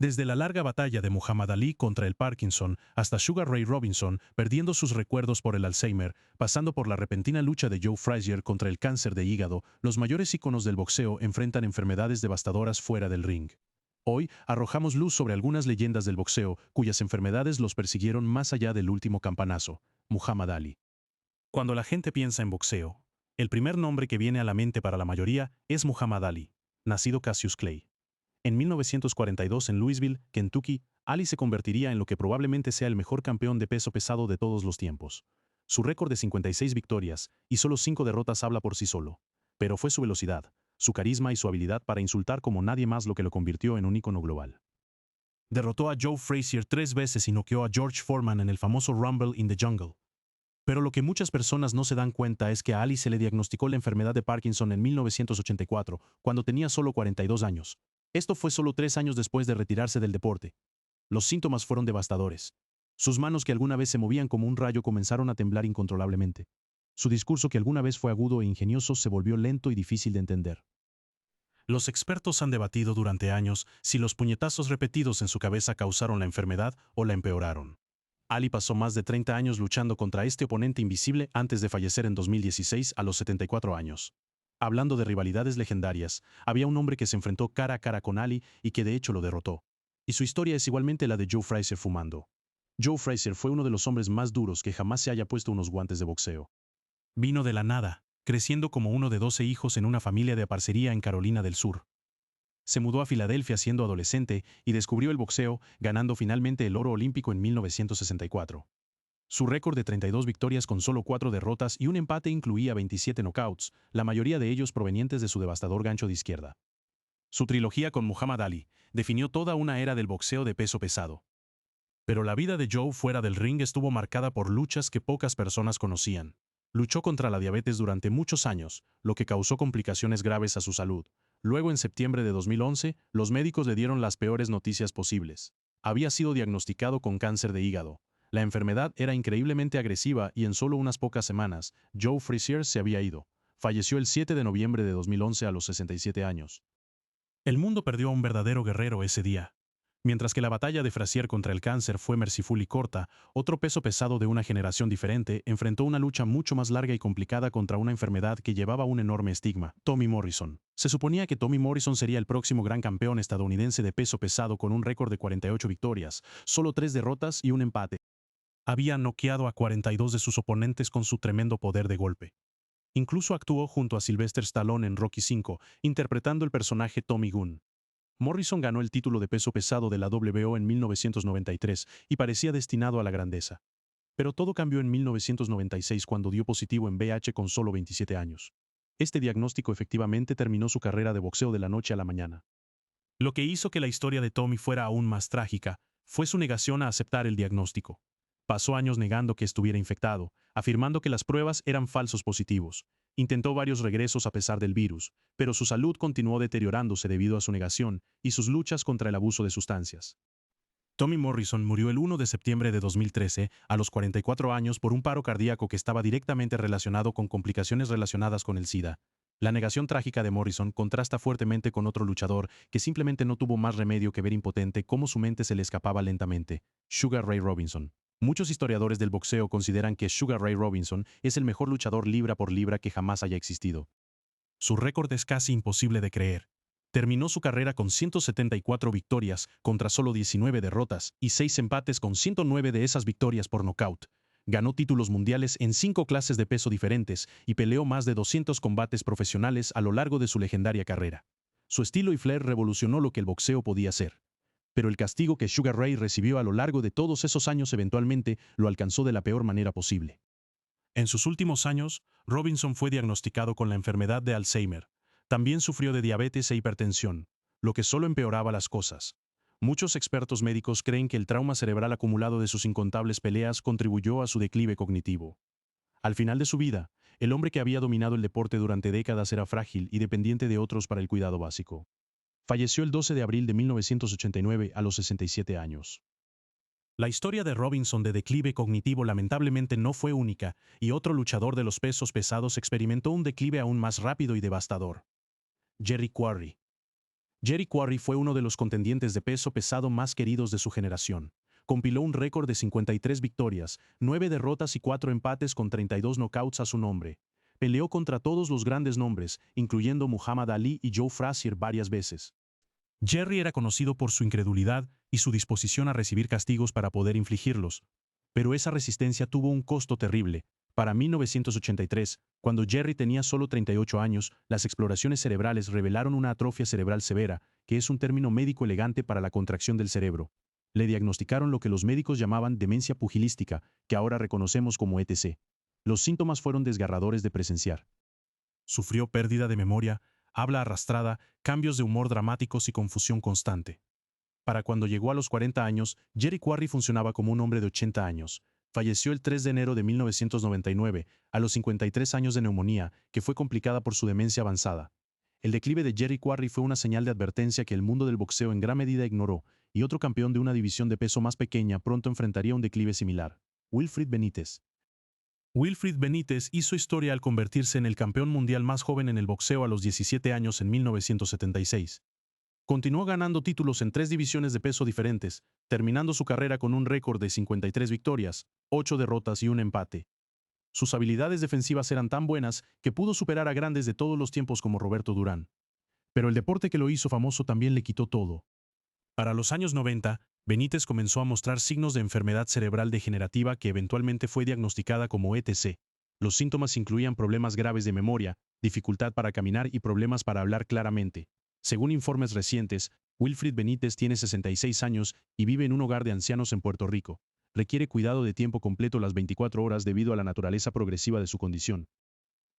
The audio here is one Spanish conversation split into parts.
Desde la larga batalla de Muhammad Ali contra el Parkinson hasta Sugar Ray Robinson perdiendo sus recuerdos por el Alzheimer, pasando por la repentina lucha de Joe Frazier contra el cáncer de hígado, los mayores íconos del boxeo enfrentan enfermedades devastadoras fuera del ring. Hoy arrojamos luz sobre algunas leyendas del boxeo cuyas enfermedades los persiguieron más allá del último campanazo, Muhammad Ali. Cuando la gente piensa en boxeo, el primer nombre que viene a la mente para la mayoría es Muhammad Ali, nacido Cassius Clay. En 1942 en Louisville, Kentucky, Ali se convertiría en lo que probablemente sea el mejor campeón de peso pesado de todos los tiempos. Su récord de 56 victorias y solo 5 derrotas habla por sí solo. Pero fue su velocidad, su carisma y su habilidad para insultar como nadie más lo que lo convirtió en un ícono global. Derrotó a Joe Frazier 3 veces y noqueó a George Foreman en el famoso Rumble in the Jungle. Pero lo que muchas personas no se dan cuenta es que a Ali se le diagnosticó la enfermedad de Parkinson en 1984, cuando tenía solo 42 años. Esto fue solo 3 años después de retirarse del deporte. Los síntomas fueron devastadores. Sus manos que alguna vez se movían como un rayo comenzaron a temblar incontrolablemente. Su discurso que alguna vez fue agudo e ingenioso se volvió lento y difícil de entender. Los expertos han debatido durante años si los puñetazos repetidos en su cabeza causaron la enfermedad o la empeoraron. Ali pasó más de 30 años luchando contra este oponente invisible antes de fallecer en 2016 a los 74 años. Hablando de rivalidades legendarias, había un hombre que se enfrentó cara a cara con Ali y que de hecho lo derrotó. Y su historia es igualmente la de Joe Frazier fumando. Joe Frazier fue uno de los hombres más duros que jamás se haya puesto unos guantes de boxeo. Vino de la nada, creciendo como uno de 12 hijos en una familia de aparcería en Carolina del Sur. Se mudó a Filadelfia siendo adolescente y descubrió el boxeo, ganando finalmente el oro olímpico en 1964. Su récord de 32 victorias con solo 4 derrotas y un empate incluía 27 knockouts, la mayoría de ellos provenientes de su devastador gancho de izquierda. Su trilogía con Muhammad Ali definió toda una era del boxeo de peso pesado. Pero la vida de Joe fuera del ring estuvo marcada por luchas que pocas personas conocían. Luchó contra la diabetes durante muchos años, lo que causó complicaciones graves a su salud. Luego, en septiembre de 2011, los médicos le dieron las peores noticias posibles. Había sido diagnosticado con cáncer de hígado. La enfermedad era increíblemente agresiva y en solo unas pocas semanas, Joe Frazier se había ido. Falleció el 7 de noviembre de 2011 a los 67 años. El mundo perdió a un verdadero guerrero ese día. Mientras que la batalla de Frazier contra el cáncer fue merciful y corta, otro peso pesado de una generación diferente enfrentó una lucha mucho más larga y complicada contra una enfermedad que llevaba un enorme estigma, Tommy Morrison. Se suponía que Tommy Morrison sería el próximo gran campeón estadounidense de peso pesado con un récord de 48 victorias, solo 3 derrotas y un empate. Había noqueado a 42 de sus oponentes con su tremendo poder de golpe. Incluso actuó junto a Sylvester Stallone en Rocky V, interpretando el personaje Tommy Gunn. Morrison ganó el título de peso pesado de la WBO en 1993 y parecía destinado a la grandeza. Pero todo cambió en 1996 cuando dio positivo en VIH con solo 27 años. Este diagnóstico efectivamente terminó su carrera de boxeo de la noche a la mañana. Lo que hizo que la historia de Tommy fuera aún más trágica fue su negación a aceptar el diagnóstico. Pasó años negando que estuviera infectado, afirmando que las pruebas eran falsos positivos. Intentó varios regresos a pesar del virus, pero su salud continuó deteriorándose debido a su negación y sus luchas contra el abuso de sustancias. Tommy Morrison murió el 1 de septiembre de 2013 a los 44 años por un paro cardíaco que estaba directamente relacionado con complicaciones relacionadas con el SIDA. La negación trágica de Morrison contrasta fuertemente con otro luchador que simplemente no tuvo más remedio que ver impotente cómo su mente se le escapaba lentamente, Sugar Ray Robinson. Muchos historiadores del boxeo consideran que Sugar Ray Robinson es el mejor luchador libra por libra que jamás haya existido. Su récord es casi imposible de creer. Terminó su carrera con 174 victorias contra solo 19 derrotas y 6 empates con 109 de esas victorias por nocaut. Ganó títulos mundiales en 5 clases de peso diferentes y peleó más de 200 combates profesionales a lo largo de su legendaria carrera. Su estilo y flair revolucionó lo que el boxeo podía ser. Pero el castigo que Sugar Ray recibió a lo largo de todos esos años eventualmente lo alcanzó de la peor manera posible. En sus últimos años, Robinson fue diagnosticado con la enfermedad de Alzheimer. También sufrió de diabetes e hipertensión, lo que solo empeoraba las cosas. Muchos expertos médicos creen que el trauma cerebral acumulado de sus incontables peleas contribuyó a su declive cognitivo. Al final de su vida, el hombre que había dominado el deporte durante décadas era frágil y dependiente de otros para el cuidado básico. Falleció el 12 de abril de 1989 a los 67 años. La historia de Robinson de declive cognitivo lamentablemente no fue única, y otro luchador de los pesos pesados experimentó un declive aún más rápido y devastador. Jerry Quarry. Jerry Quarry fue uno de los contendientes de peso pesado más queridos de su generación. Compiló un récord de 53 victorias, 9 derrotas y 4 empates con 32 knockouts a su nombre. Peleó contra todos los grandes nombres, incluyendo Muhammad Ali y Joe Frazier varias veces. Jerry era conocido por su incredulidad y su disposición a recibir castigos para poder infligirlos. Pero esa resistencia tuvo un costo terrible. Para 1983, cuando Jerry tenía solo 38 años, las exploraciones cerebrales revelaron una atrofia cerebral severa, que es un término médico elegante para la contracción del cerebro. Le diagnosticaron lo que los médicos llamaban demencia pugilística, que ahora reconocemos como ETC. Los síntomas fueron desgarradores de presenciar. Sufrió pérdida de memoria, habla arrastrada, cambios de humor dramáticos y confusión constante. Para cuando llegó a los 40 años, Jerry Quarry funcionaba como un hombre de 80 años. Falleció el 3 de enero de 1999, a los 53 años de neumonía, que fue complicada por su demencia avanzada. El declive de Jerry Quarry fue una señal de advertencia que el mundo del boxeo en gran medida ignoró, y otro campeón de una división de peso más pequeña pronto enfrentaría un declive similar. Wilfrid Benítez. Wilfrid Benítez hizo historia al convertirse en el campeón mundial más joven en el boxeo a los 17 años en 1976. Continuó ganando títulos en 3 divisiones de peso diferentes, terminando su carrera con un récord de 53 victorias, 8 derrotas y un empate. Sus habilidades defensivas eran tan buenas que pudo superar a grandes de todos los tiempos como Roberto Durán. Pero el deporte que lo hizo famoso también le quitó todo. Para los años 90, Benítez comenzó a mostrar signos de enfermedad cerebral degenerativa que eventualmente fue diagnosticada como ETC. Los síntomas incluían problemas graves de memoria, dificultad para caminar y problemas para hablar claramente. Según informes recientes, Wilfrid Benítez tiene 66 años y vive en un hogar de ancianos en Puerto Rico. Requiere cuidado de tiempo completo las 24 horas debido a la naturaleza progresiva de su condición.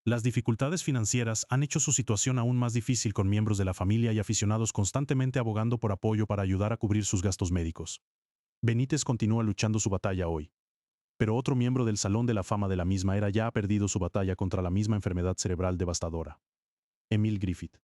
Las dificultades financieras han hecho su situación aún más difícil, con miembros de la familia y aficionados constantemente abogando por apoyo para ayudar a cubrir sus gastos médicos. Benítez continúa luchando su batalla hoy. Pero otro miembro del Salón de la Fama de la misma era ya ha perdido su batalla contra la misma enfermedad cerebral devastadora. Emil Griffith.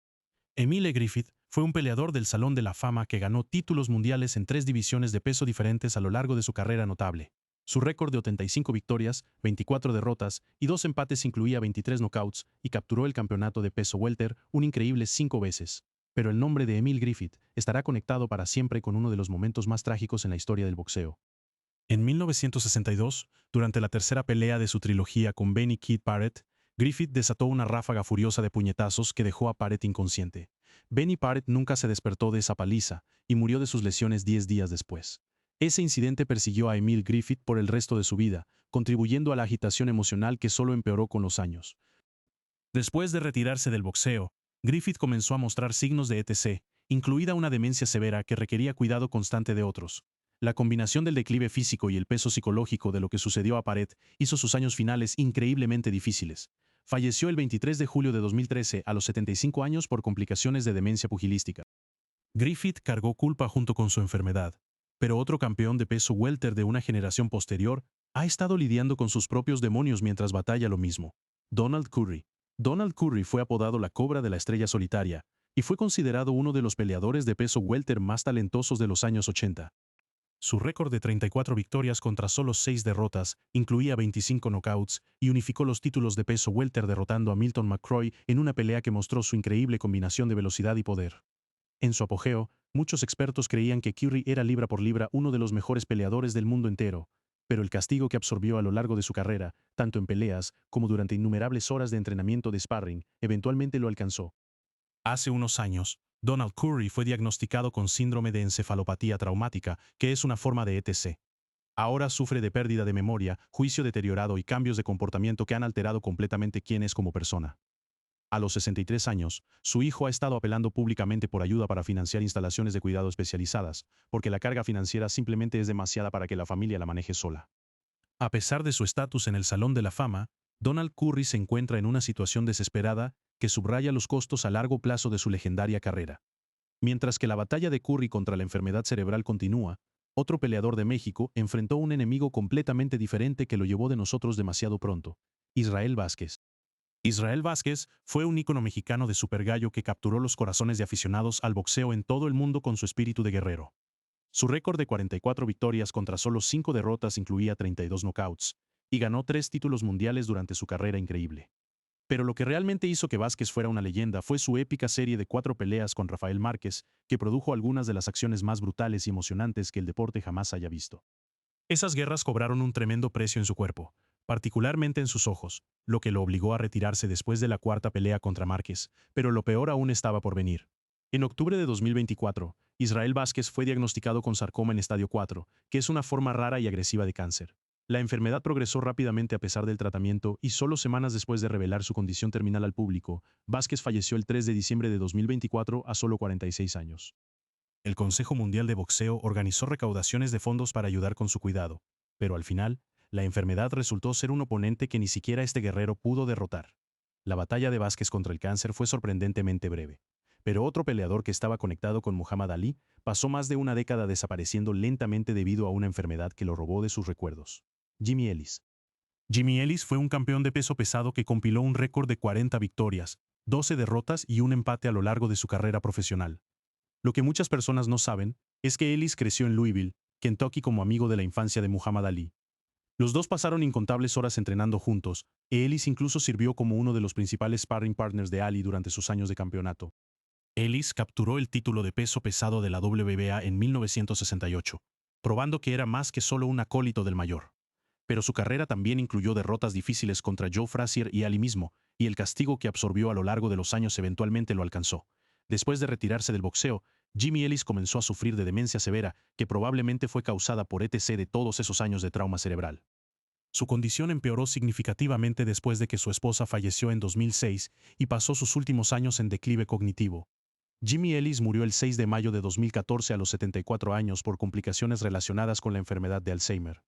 Emile Griffith fue un peleador del Salón de la Fama que ganó títulos mundiales en 3 divisiones de peso diferentes a lo largo de su carrera notable. Su récord de 85 victorias, 24 derrotas y 2 empates incluía 23 knockouts y capturó el campeonato de peso welter un increíble 5 veces. Pero el nombre de Emil Griffith estará conectado para siempre con uno de los momentos más trágicos en la historia del boxeo. En 1962, durante la tercera pelea de su trilogía con Benny Kid Barrett, Griffith desató una ráfaga furiosa de puñetazos que dejó a Barrett inconsciente. Benny Barrett nunca se despertó de esa paliza y murió de sus lesiones 10 días después. Ese incidente persiguió a Emil Griffith por el resto de su vida, contribuyendo a la agitación emocional que solo empeoró con los años. Después de retirarse del boxeo, Griffith comenzó a mostrar signos de ETC, incluida una demencia severa que requería cuidado constante de otros. La combinación del declive físico y el peso psicológico de lo que sucedió a Barrett hizo sus años finales increíblemente difíciles. Falleció el 23 de julio de 2013 a los 75 años por complicaciones de demencia pugilística. Griffith cargó culpa junto con su enfermedad, pero otro campeón de peso welter de una generación posterior ha estado lidiando con sus propios demonios mientras batalla lo mismo. Donald Curry. Donald Curry fue apodado la Cobra de la Estrella Solitaria y fue considerado uno de los peleadores de peso welter más talentosos de los años 80. Su récord de 34 victorias contra solo 6 derrotas incluía 25 knockouts y unificó los títulos de peso welter derrotando a Milton McCrory en una pelea que mostró su increíble combinación de velocidad y poder. En su apogeo, muchos expertos creían que Curry era libra por libra uno de los mejores peleadores del mundo entero, pero el castigo que absorbió a lo largo de su carrera, tanto en peleas como durante innumerables horas de entrenamiento de sparring, eventualmente lo alcanzó. Hace unos años, Donald Curry fue diagnosticado con síndrome de encefalopatía traumática, que es una forma de ETC. Ahora sufre de pérdida de memoria, juicio deteriorado y cambios de comportamiento que han alterado completamente quién es como persona. A los 63 años, su hijo ha estado apelando públicamente por ayuda para financiar instalaciones de cuidado especializadas, porque la carga financiera simplemente es demasiada para que la familia la maneje sola. A pesar de su estatus en el Salón de la Fama, Donald Curry se encuentra en una situación desesperada que subraya los costos a largo plazo de su legendaria carrera. Mientras que la batalla de Curry contra la enfermedad cerebral continúa, otro peleador de México enfrentó un enemigo completamente diferente que lo llevó de nosotros demasiado pronto: Israel Vázquez. Israel Vázquez fue un ícono mexicano de super gallo que capturó los corazones de aficionados al boxeo en todo el mundo con su espíritu de guerrero. Su récord de 44 victorias contra solo 5 derrotas incluía 32 knockouts, y ganó 3 títulos mundiales durante su carrera increíble. Pero lo que realmente hizo que Vázquez fuera una leyenda fue su épica serie de 4 peleas con Rafael Márquez, que produjo algunas de las acciones más brutales y emocionantes que el deporte jamás haya visto. Esas guerras cobraron un tremendo precio en su cuerpo, particularmente en sus ojos, lo que lo obligó a retirarse después de la cuarta pelea contra Márquez, pero lo peor aún estaba por venir. En octubre de 2024, Israel Vázquez fue diagnosticado con sarcoma en estadio 4, que es una forma rara y agresiva de cáncer. La enfermedad progresó rápidamente a pesar del tratamiento y solo semanas después de revelar su condición terminal al público, Vázquez falleció el 3 de diciembre de 2024 a solo 46 años. El Consejo Mundial de Boxeo organizó recaudaciones de fondos para ayudar con su cuidado, pero al final, la enfermedad resultó ser un oponente que ni siquiera este guerrero pudo derrotar. La batalla de Vázquez contra el cáncer fue sorprendentemente breve, pero otro peleador que estaba conectado con Muhammad Ali pasó más de una década desapareciendo lentamente debido a una enfermedad que lo robó de sus recuerdos. Jimmy Ellis. Jimmy Ellis fue un campeón de peso pesado que compiló un récord de 40 victorias, 12 derrotas y un empate a lo largo de su carrera profesional. Lo que muchas personas no saben es que Ellis creció en Louisville, Kentucky como amigo de la infancia de Muhammad Ali. Los dos pasaron incontables horas entrenando juntos, e Ellis incluso sirvió como uno de los principales sparring partners de Ali durante sus años de campeonato. Ellis capturó el título de peso pesado de la WBA en 1968, probando que era más que solo un acólito del mayor. Pero su carrera también incluyó derrotas difíciles contra Joe Frazier y Ali mismo, y el castigo que absorbió a lo largo de los años eventualmente lo alcanzó. Después de retirarse del boxeo, Jimmy Ellis comenzó a sufrir de demencia severa, que probablemente fue causada por de todos esos años de trauma cerebral. Su condición empeoró significativamente después de que su esposa falleció en 2006 y pasó sus últimos años en declive cognitivo. Jimmy Ellis murió el 6 de mayo de 2014 a los 74 años por complicaciones relacionadas con la enfermedad de Alzheimer.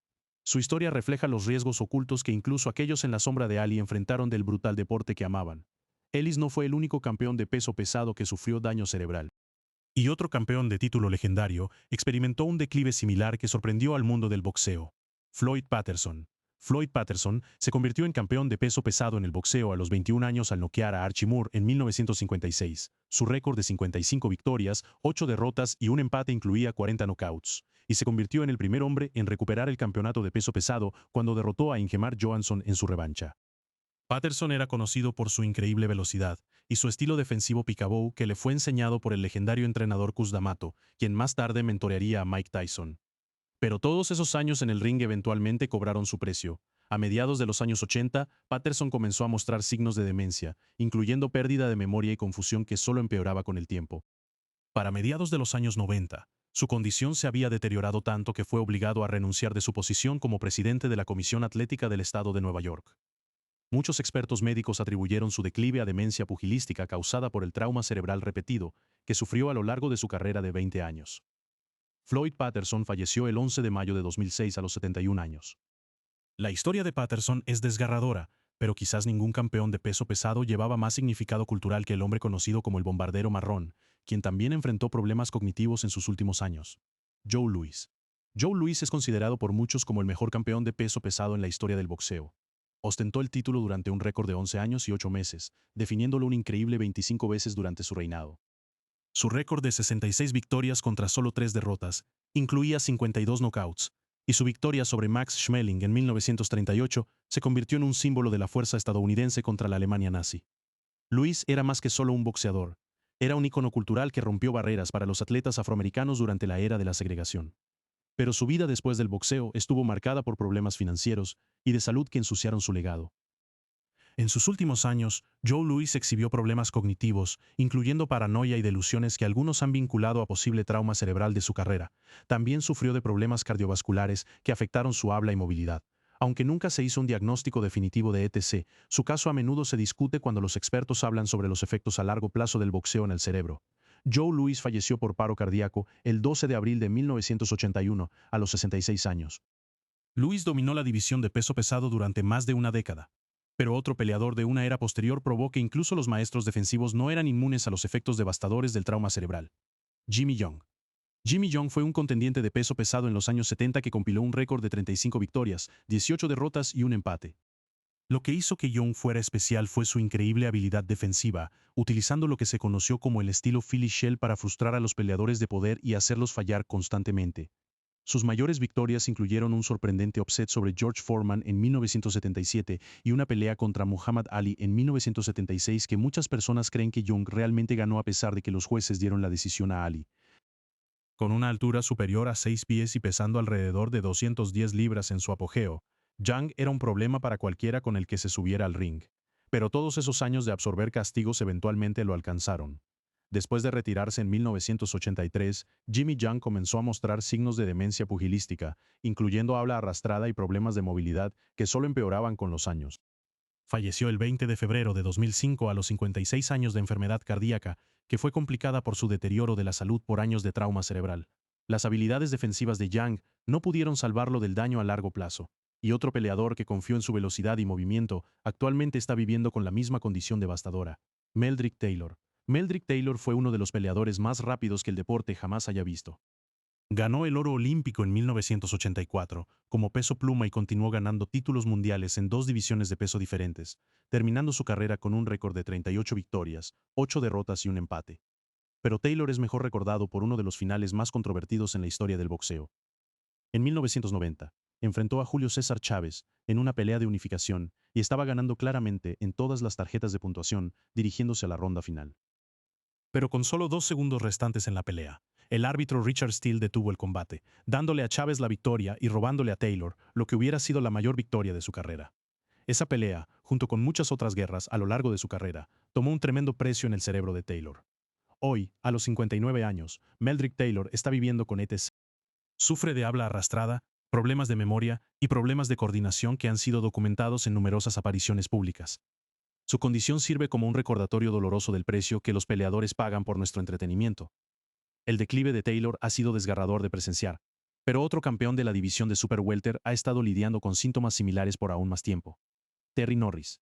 Su historia refleja los riesgos ocultos que incluso aquellos en la sombra de Ali enfrentaron del brutal deporte que amaban. Ellis no fue el único campeón de peso pesado que sufrió daño cerebral. Y otro campeón de título legendario experimentó un declive similar que sorprendió al mundo del boxeo. Floyd Patterson. Floyd Patterson se convirtió en campeón de peso pesado en el boxeo a los 21 años al noquear a Archie Moore en 1956. Su récord de 55 victorias, 8 derrotas y un empate incluía 40 knockouts, y se convirtió en el primer hombre en recuperar el campeonato de peso pesado cuando derrotó a Ingemar Johansson en su revancha. Patterson era conocido por su increíble velocidad y su estilo defensivo picaboo que le fue enseñado por el legendario entrenador Cus D'Amato, quien más tarde mentorearía a Mike Tyson. Pero todos esos años en el ring eventualmente cobraron su precio. A mediados de los años 80, Patterson comenzó a mostrar signos de demencia, incluyendo pérdida de memoria y confusión que solo empeoraba con el tiempo. Para mediados de los años 90, su condición se había deteriorado tanto que fue obligado a renunciar de su posición como presidente de la Comisión Atlética del Estado de Nueva York. Muchos expertos médicos atribuyeron su declive a demencia pugilística causada por el trauma cerebral repetido que sufrió a lo largo de su carrera de 20 años. Floyd Patterson falleció el 11 de mayo de 2006 a los 71 años. La historia de Patterson es desgarradora, pero quizás ningún campeón de peso pesado llevaba más significado cultural que el hombre conocido como el bombardero marrón, quien también enfrentó problemas cognitivos en sus últimos años. Joe Louis. Joe Louis es considerado por muchos como el mejor campeón de peso pesado en la historia del boxeo. Ostentó el título durante un récord de 11 años y 8 meses, definiéndolo un increíble 25 veces durante su reinado. Su récord de 66 victorias contra solo 3 derrotas incluía 52 knockouts, y su victoria sobre Max Schmeling en 1938 se convirtió en un símbolo de la fuerza estadounidense contra la Alemania nazi. Louis era más que solo un boxeador, era un ícono cultural que rompió barreras para los atletas afroamericanos durante la era de la segregación. Pero su vida después del boxeo estuvo marcada por problemas financieros y de salud que ensuciaron su legado. En sus últimos años, Joe Louis exhibió problemas cognitivos, incluyendo paranoia y delusiones que algunos han vinculado a posible trauma cerebral de su carrera. También sufrió de problemas cardiovasculares que afectaron su habla y movilidad. Aunque nunca se hizo un diagnóstico definitivo de su caso a menudo se discute cuando los expertos hablan sobre los efectos a largo plazo del boxeo en el cerebro. Joe Louis falleció por paro cardíaco el 12 de abril de 1981, a los 66 años. Louis dominó la división de peso pesado durante más de una década. Pero otro peleador de una era posterior probó que incluso los maestros defensivos no eran inmunes a los efectos devastadores del trauma cerebral. Jimmy Young. Jimmy Young fue un contendiente de peso pesado en los años 70 que compiló un récord de 35 victorias, 18 derrotas y un empate. Lo que hizo que Young fuera especial fue su increíble habilidad defensiva, utilizando lo que se conoció como el estilo Philly Shell para frustrar a los peleadores de poder y hacerlos fallar constantemente. Sus mayores victorias incluyeron un sorprendente upset sobre George Foreman en 1977 y una pelea contra Muhammad Ali en 1976 que muchas personas creen que Young realmente ganó a pesar de que los jueces dieron la decisión a Ali. Con una altura superior a 6 pies y pesando alrededor de 210 libras en su apogeo, Young era un problema para cualquiera con el que se subiera al ring. Pero todos esos años de absorber castigos eventualmente lo alcanzaron. Después de retirarse en 1983, Jimmy Young comenzó a mostrar signos de demencia pugilística, incluyendo habla arrastrada y problemas de movilidad que solo empeoraban con los años. Falleció el 20 de febrero de 2005 a los 56 años de enfermedad cardíaca, que fue complicada por su deterioro de la salud por años de trauma cerebral. Las habilidades defensivas de Young no pudieron salvarlo del daño a largo plazo, y otro peleador que confió en su velocidad y movimiento actualmente está viviendo con la misma condición devastadora: Meldrick Taylor. Meldrick Taylor fue uno de los peleadores más rápidos que el deporte jamás haya visto. Ganó el oro olímpico en 1984 como peso pluma y continuó ganando títulos mundiales en 2 divisiones de peso diferentes, terminando su carrera con un récord de 38 victorias, 8 derrotas y un empate. Pero Taylor es mejor recordado por uno de los finales más controvertidos en la historia del boxeo. En 1990, enfrentó a Julio César Chávez en una pelea de unificación y estaba ganando claramente en todas las tarjetas de puntuación, dirigiéndose a la ronda final. Pero con solo 2 segundos restantes en la pelea, el árbitro Richard Steele detuvo el combate, dándole a Chávez la victoria y robándole a Taylor lo que hubiera sido la mayor victoria de su carrera. Esa pelea, junto con muchas otras guerras a lo largo de su carrera, tomó un tremendo precio en el cerebro de Taylor. Hoy, a los 59 años, Meldrick Taylor está viviendo con ETC. Sufre de habla arrastrada, problemas de memoria y problemas de coordinación que han sido documentados en numerosas apariciones públicas. Su condición sirve como un recordatorio doloroso del precio que los peleadores pagan por nuestro entretenimiento. El declive de Taylor ha sido desgarrador de presenciar, pero otro campeón de la división de Super Welter ha estado lidiando con síntomas similares por aún más tiempo: Terry Norris.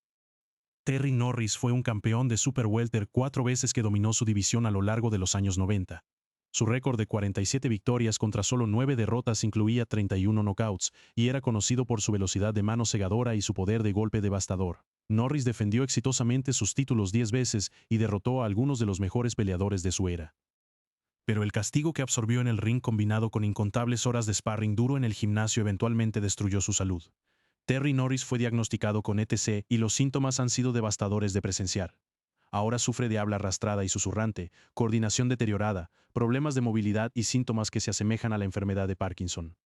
Terry Norris fue un campeón de Super Welter 4 veces que dominó su división a lo largo de los años 90. Su récord de 47 victorias contra solo 9 derrotas incluía 31 knockouts y era conocido por su velocidad de mano cegadora y su poder de golpe devastador. Norris defendió exitosamente sus títulos 10 veces y derrotó a algunos de los mejores peleadores de su era. Pero el castigo que absorbió en el ring combinado con incontables horas de sparring duro en el gimnasio eventualmente destruyó su salud. Terry Norris fue diagnosticado con ETC y los síntomas han sido devastadores de presenciar. Ahora sufre de habla arrastrada y susurrante, coordinación deteriorada, problemas de movilidad y síntomas que se asemejan a la enfermedad de Parkinson.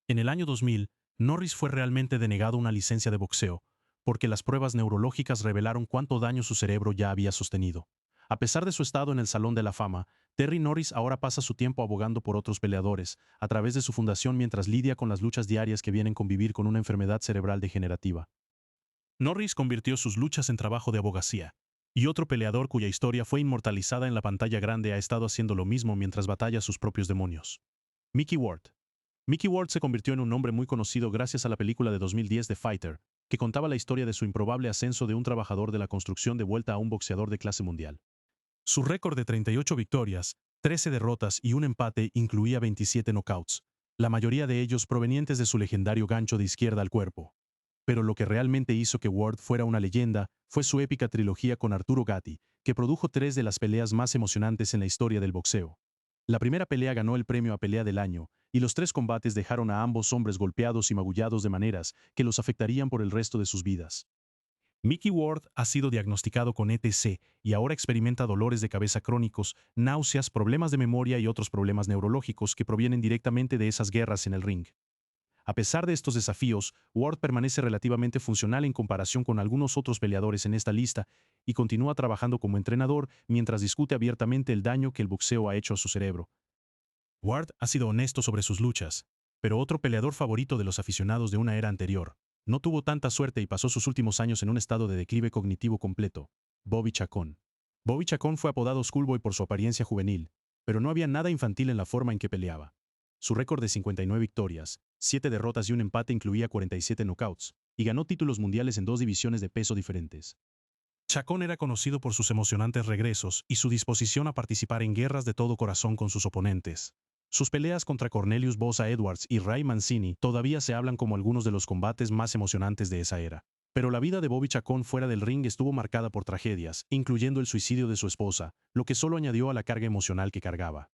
En el año 2000, Norris fue realmente denegado una licencia de boxeo, porque las pruebas neurológicas revelaron cuánto daño su cerebro ya había sostenido. A pesar de su estado en el Salón de la Fama, Terry Norris ahora pasa su tiempo abogando por otros peleadores, a través de su fundación mientras lidia con las luchas diarias que vienen con vivir con una enfermedad cerebral degenerativa. Norris convirtió sus luchas en trabajo de abogacía, y otro peleador cuya historia fue inmortalizada en la pantalla grande ha estado haciendo lo mismo mientras batalla sus propios demonios. Mickey Ward. Mickey Ward se convirtió en un hombre muy conocido gracias a la película de 2010 The Fighter, que contaba la historia de su improbable ascenso de un trabajador de la construcción de vuelta a un boxeador de clase mundial. Su récord de 38 victorias, 13 derrotas y un empate incluía 27 knockouts, la mayoría de ellos provenientes de su legendario gancho de izquierda al cuerpo. Pero lo que realmente hizo que Ward fuera una leyenda fue su épica trilogía con Arturo Gatti, que produjo 3 de las peleas más emocionantes en la historia del boxeo. La primera pelea ganó el premio a Pelea del Año, y los 3 combates dejaron a ambos hombres golpeados y magullados de maneras que los afectarían por el resto de sus vidas. Mickey Ward ha sido diagnosticado con ETC y ahora experimenta dolores de cabeza crónicos, náuseas, problemas de memoria y otros problemas neurológicos que provienen directamente de esas guerras en el ring. A pesar de estos desafíos, Ward permanece relativamente funcional en comparación con algunos otros peleadores en esta lista y continúa trabajando como entrenador mientras discute abiertamente el daño que el boxeo ha hecho a su cerebro. Ward ha sido honesto sobre sus luchas, pero otro peleador favorito de los aficionados de una era anterior no tuvo tanta suerte y pasó sus últimos años en un estado de declive cognitivo completo: Bobby Chacón. Bobby Chacón fue apodado Schoolboy por su apariencia juvenil, pero no había nada infantil en la forma en que peleaba. Su récord de 59 victorias, 7 derrotas y un empate incluía 47 knockouts, y ganó títulos mundiales en 2 divisiones de peso diferentes. Chacón era conocido por sus emocionantes regresos y su disposición a participar en guerras de todo corazón con sus oponentes. Sus peleas contra Cornelius Bosa Edwards y Ray Mancini todavía se hablan como algunos de los combates más emocionantes de esa era. Pero la vida de Bobby Chacón fuera del ring estuvo marcada por tragedias, incluyendo el suicidio de su esposa, lo que solo añadió a la carga emocional que cargaba.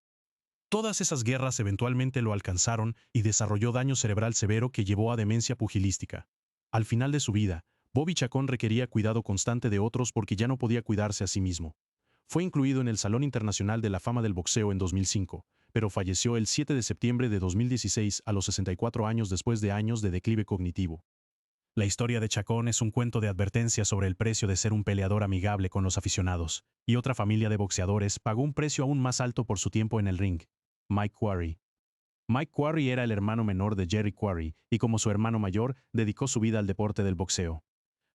Todas esas guerras eventualmente lo alcanzaron y desarrolló daño cerebral severo que llevó a demencia pugilística. Al final de su vida, Bobby Chacón requería cuidado constante de otros porque ya no podía cuidarse a sí mismo. Fue incluido en el Salón Internacional de la Fama del Boxeo en 2005, pero falleció el 7 de septiembre de 2016 a los 64 años después de años de declive cognitivo. La historia de Chacón es un cuento de advertencia sobre el precio de ser un peleador amigable con los aficionados, y otra familia de boxeadores pagó un precio aún más alto por su tiempo en el ring. Mike Quarry. Mike Quarry era el hermano menor de Jerry Quarry y como su hermano mayor, dedicó su vida al deporte del boxeo.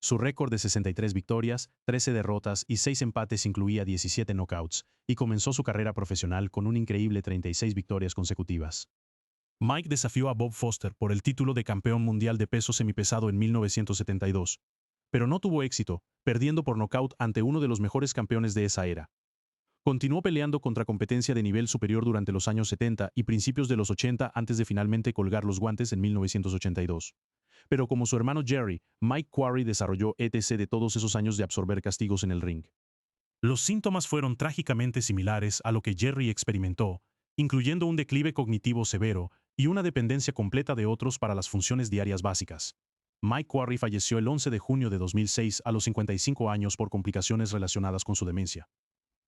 Su récord de 63 victorias, 13 derrotas y 6 empates incluía 17 knockouts, y comenzó su carrera profesional con un increíble 36 victorias consecutivas. Mike desafió a Bob Foster por el título de campeón mundial de peso semipesado en 1972, pero no tuvo éxito, perdiendo por nocaut ante uno de los mejores campeones de esa era. Continuó peleando contra competencia de nivel superior durante los años 70 y principios de los 80 antes de finalmente colgar los guantes en 1982. Pero como su hermano Jerry, Mike Quarry desarrolló ETC de todos esos años de absorber castigos en el ring. Los síntomas fueron trágicamente similares a lo que Jerry experimentó, incluyendo un declive cognitivo severo y una dependencia completa de otros para las funciones diarias básicas. Mike Quarry falleció el 11 de junio de 2006 a los 55 años por complicaciones relacionadas con su demencia.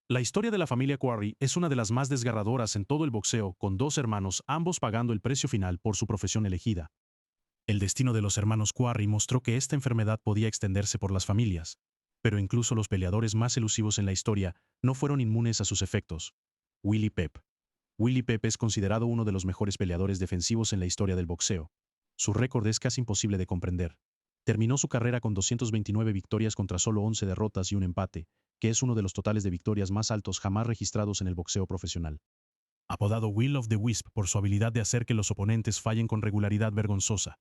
La historia de la familia Quarry es una de las más desgarradoras en todo el boxeo, con dos hermanos, ambos pagando el precio final por su profesión elegida. El destino de los hermanos Quarry mostró que esta enfermedad podía extenderse por las familias, pero incluso los peleadores más elusivos en la historia no fueron inmunes a sus efectos. Willie Pep. Willie Pep es considerado uno de los mejores peleadores defensivos en la historia del boxeo. Su récord es casi imposible de comprender. Terminó su carrera con 229 victorias contra solo 11 derrotas y un empate, que es uno de los totales de victorias más altos jamás registrados en el boxeo profesional. Apodado Will of the Wisp por su habilidad de hacer que los oponentes fallen con regularidad vergonzosa,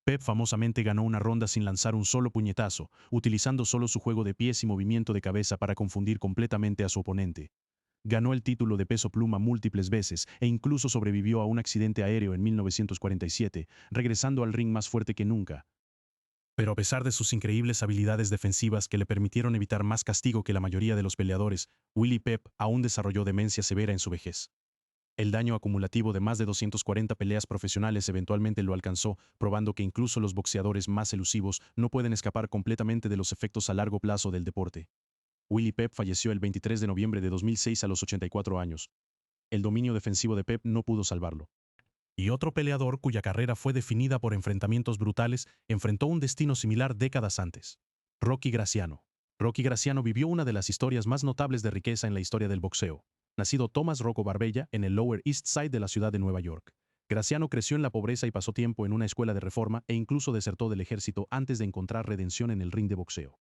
Pep famosamente ganó una ronda sin lanzar un solo puñetazo, utilizando solo su juego de pies y movimiento de cabeza para confundir completamente a su oponente. Ganó el título de peso pluma múltiples veces e incluso sobrevivió a un accidente aéreo en 1947, regresando al ring más fuerte que nunca. Pero a pesar de sus increíbles habilidades defensivas que le permitieron evitar más castigo que la mayoría de los peleadores, Willie Pep aún desarrolló demencia severa en su vejez. El daño acumulativo de más de 240 peleas profesionales eventualmente lo alcanzó, probando que incluso los boxeadores más elusivos no pueden escapar completamente de los efectos a largo plazo del deporte. Willie Pep falleció el 23 de noviembre de 2006 a los 84 años. El dominio defensivo de Pep no pudo salvarlo. Y otro peleador cuya carrera fue definida por enfrentamientos brutales enfrentó un destino similar décadas antes. Rocky Graziano. Rocky Graziano vivió una de las historias más notables de riqueza en la historia del boxeo. Nacido Thomas Rocco Barbella en el Lower East Side de la ciudad de Nueva York. Graziano creció en la pobreza y pasó tiempo en una escuela de reforma e incluso desertó del ejército antes de encontrar redención en el ring de boxeo.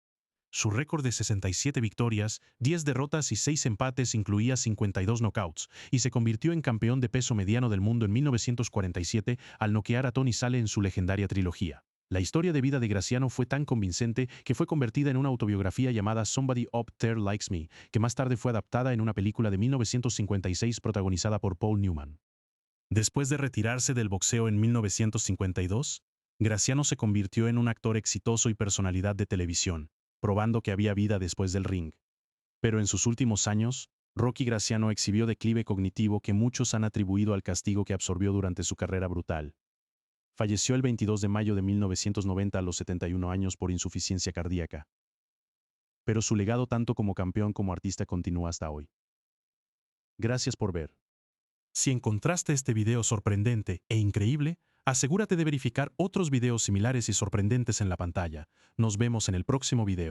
Su récord de 67 victorias, 10 derrotas y 6 empates incluía 52 knockouts, y se convirtió en campeón de peso mediano del mundo en 1947 al noquear a Tony Sale en su legendaria trilogía. La historia de vida de Graziano fue tan convincente que fue convertida en una autobiografía llamada Somebody Up There Likes Me, que más tarde fue adaptada en una película de 1956 protagonizada por Paul Newman. Después de retirarse del boxeo en 1952, Graziano se convirtió en un actor exitoso y personalidad de televisión, probando que había vida después del ring. Pero en sus últimos años, Rocky Graziano exhibió declive cognitivo que muchos han atribuido al castigo que absorbió durante su carrera brutal. Falleció el 22 de mayo de 1990 a los 71 años por insuficiencia cardíaca. Pero su legado tanto como campeón como artista continúa hasta hoy. Gracias por ver. Si encontraste este video sorprendente e increíble, asegúrate de verificar otros videos similares y sorprendentes en la pantalla. Nos vemos en el próximo video.